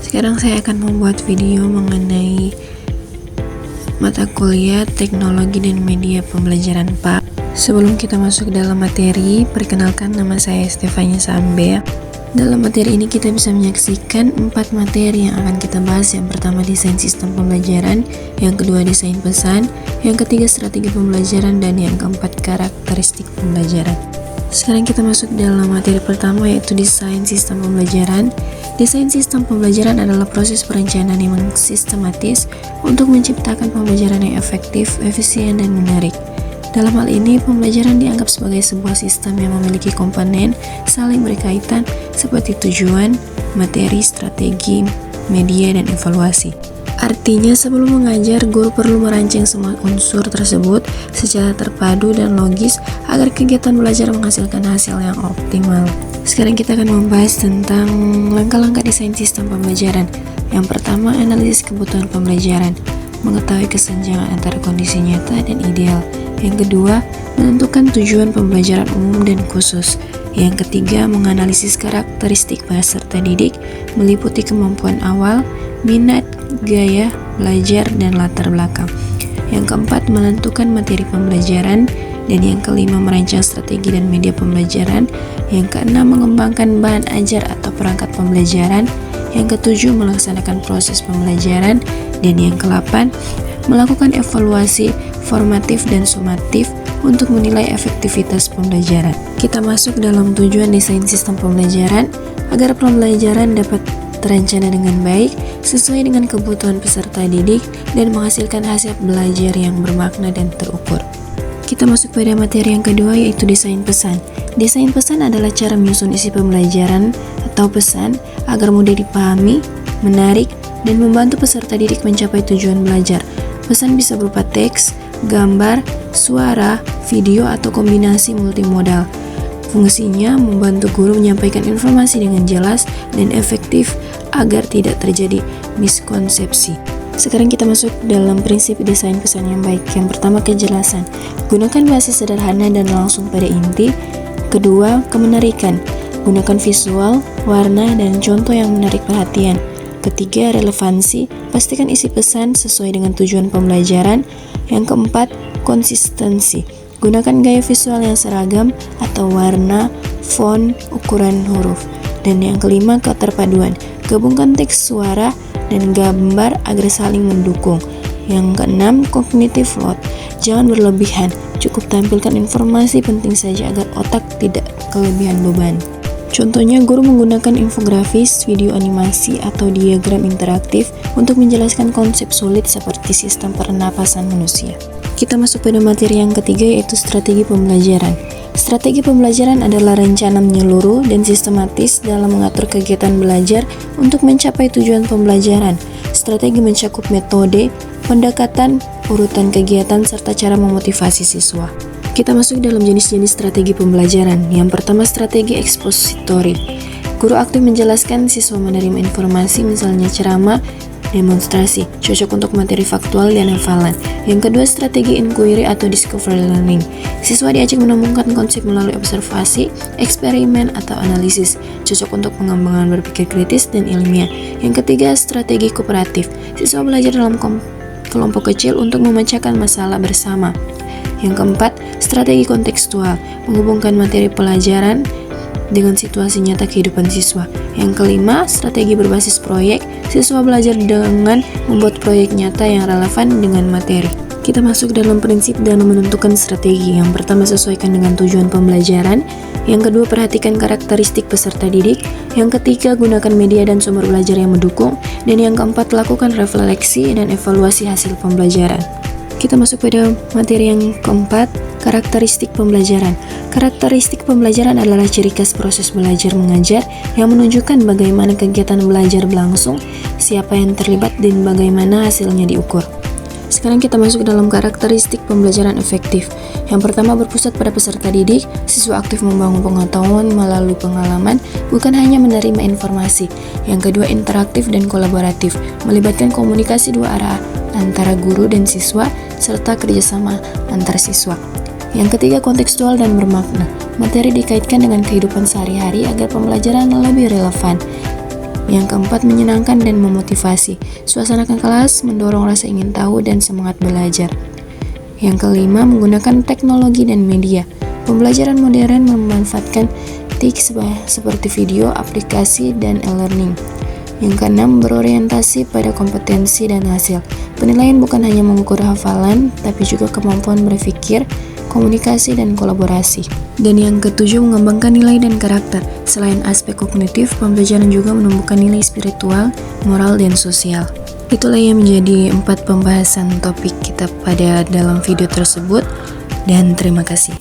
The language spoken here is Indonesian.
Sekarang saya akan membuat video mengenai mata kuliah Teknologi dan Media Pembelajaran Pak. Sebelum kita masuk ke dalam materi, perkenalkan nama saya Stefania Sambe. Dalam materi ini kita bisa menyaksikan 4 materi yang akan kita bahas. Yang pertama desain sistem pembelajaran, yang kedua desain pesan, yang ketiga strategi pembelajaran, dan yang keempat karakteristik pembelajaran. Sekarang kita masuk dalam materi pertama, yaitu desain sistem pembelajaran. Desain sistem pembelajaran adalah proses perencanaan yang sistematis untuk menciptakan pembelajaran yang efektif, efisien, dan menarik. Dalam hal ini, pembelajaran dianggap sebagai sebuah sistem yang memiliki komponen saling berkaitan seperti tujuan, materi, strategi, media, dan evaluasi. Artinya, sebelum mengajar, guru perlu merancang semua unsur tersebut secara terpadu dan logis agar kegiatan belajar menghasilkan hasil yang optimal. Sekarang kita akan membahas tentang langkah-langkah desain sistem pembelajaran. Yang pertama, analisis kebutuhan pembelajaran, mengetahui kesenjangan antara kondisi nyata dan ideal. Yang kedua, menentukan tujuan pembelajaran umum dan khusus. Yang ketiga, menganalisis karakteristik peserta didik, meliputi kemampuan awal, minat, gaya belajar, dan latar belakang. Yang keempat, menentukan materi pembelajaran. Dan yang kelima, merancang strategi dan media pembelajaran. Yang keenam, mengembangkan bahan ajar atau perangkat pembelajaran. Yang ketujuh, melaksanakan proses pembelajaran. Dan yang ke-8, melakukan evaluasi formatif dan sumatif untuk menilai efektivitas pembelajaran. Kita masuk dalam tujuan desain sistem pembelajaran agar pembelajaran dapat terencana dengan baik, sesuai dengan kebutuhan peserta didik, dan menghasilkan hasil belajar yang bermakna dan terukur. Kita masuk pada materi yang kedua, yaitu desain pesan. Desain pesan adalah cara menyusun isi pembelajaran atau pesan agar mudah dipahami, menarik, dan membantu peserta didik mencapai tujuan belajar. Pesan bisa berupa teks, gambar, suara, video, atau kombinasi multimodal. Fungsinya membantu guru menyampaikan informasi dengan jelas dan efektif agar tidak terjadi miskonsepsi. Sekarang kita masuk dalam prinsip desain pesan yang baik. Yang pertama, kejelasan. Gunakan bahasa sederhana dan langsung pada inti. Kedua, kemenarikan. Gunakan visual, warna, dan contoh yang menarik perhatian. Ketiga, relevansi. Pastikan isi pesan sesuai dengan tujuan pembelajaran. Yang keempat, konsistensi. Gunakan gaya visual yang seragam atau warna, font, ukuran huruf. Dan yang kelima, keterpaduan. Gabungkan teks, suara, dan gambar agar saling mendukung. Yang keenam, cognitive load. Jangan berlebihan, cukup tampilkan informasi penting saja agar otak tidak kelebihan beban. Contohnya, guru menggunakan infografis, video animasi, atau diagram interaktif untuk menjelaskan konsep sulit seperti sistem pernapasan manusia. Kita masuk pada materi yang ketiga, yaitu strategi pembelajaran. Strategi pembelajaran adalah rencana menyeluruh dan sistematis dalam mengatur kegiatan belajar untuk mencapai tujuan pembelajaran. Strategi mencakup metode, pendekatan, urutan kegiatan, serta cara memotivasi siswa. Kita masuk dalam jenis-jenis strategi pembelajaran. Yang pertama, strategi ekspositori. Guru aktif menjelaskan, siswa menerima informasi, misalnya ceramah, demonstrasi, cocok untuk materi faktual dan hafalan. Yang kedua, strategi inquiry atau discovery learning. Siswa diajak menemukan konsep melalui observasi, eksperimen, atau analisis, cocok untuk pengembangan berpikir kritis dan ilmiah. Yang ketiga, strategi kooperatif. Siswa belajar dalam kelompok kecil untuk memecahkan masalah bersama. Yang keempat, strategi kontekstual, menghubungkan materi pelajaran dengan situasi nyata kehidupan siswa. Yang kelima, strategi berbasis proyek, siswa belajar dengan membuat proyek nyata yang relevan dengan materi. Kita masuk dalam prinsip dalam menentukan strategi. Yang pertama, sesuaikan dengan tujuan pembelajaran. Yang kedua, perhatikan karakteristik peserta didik. Yang ketiga, gunakan media dan sumber belajar yang mendukung. Dan yang keempat, lakukan refleksi dan evaluasi hasil pembelajaran. Kita masuk pada materi yang keempat, karakteristik pembelajaran. Karakteristik pembelajaran adalah ciri khas proses belajar mengajar yang menunjukkan bagaimana kegiatan belajar berlangsung, siapa yang terlibat, dan bagaimana hasilnya diukur. Sekarang kita masuk dalam karakteristik pembelajaran efektif. Yang pertama, berpusat pada peserta didik. Siswa aktif membangun pengetahuan melalui pengalaman, bukan hanya menerima informasi. Yang kedua, interaktif dan kolaboratif, melibatkan komunikasi dua arah antara guru dan siswa, serta kerjasama antar siswa. Yang ketiga, kontekstual dan bermakna. Materi dikaitkan dengan kehidupan sehari-hari agar pembelajaran lebih relevan. Yang keempat, menyenangkan dan memotivasi. Suasana kelas mendorong rasa ingin tahu dan semangat belajar. Yang kelima, menggunakan teknologi dan media. Pembelajaran modern memanfaatkan TIK seperti video, aplikasi, dan e-learning. Yang keenam, berorientasi pada kompetensi dan hasil. Penilaian bukan hanya mengukur hafalan, tapi juga kemampuan berpikir, komunikasi, dan kolaborasi. Dan yang ketujuh, mengembangkan nilai dan karakter. Selain aspek kognitif, pembelajaran juga menumbuhkan nilai spiritual, moral, dan sosial. Itulah yang menjadi 4 pembahasan topik kita pada dalam video tersebut, dan terima kasih.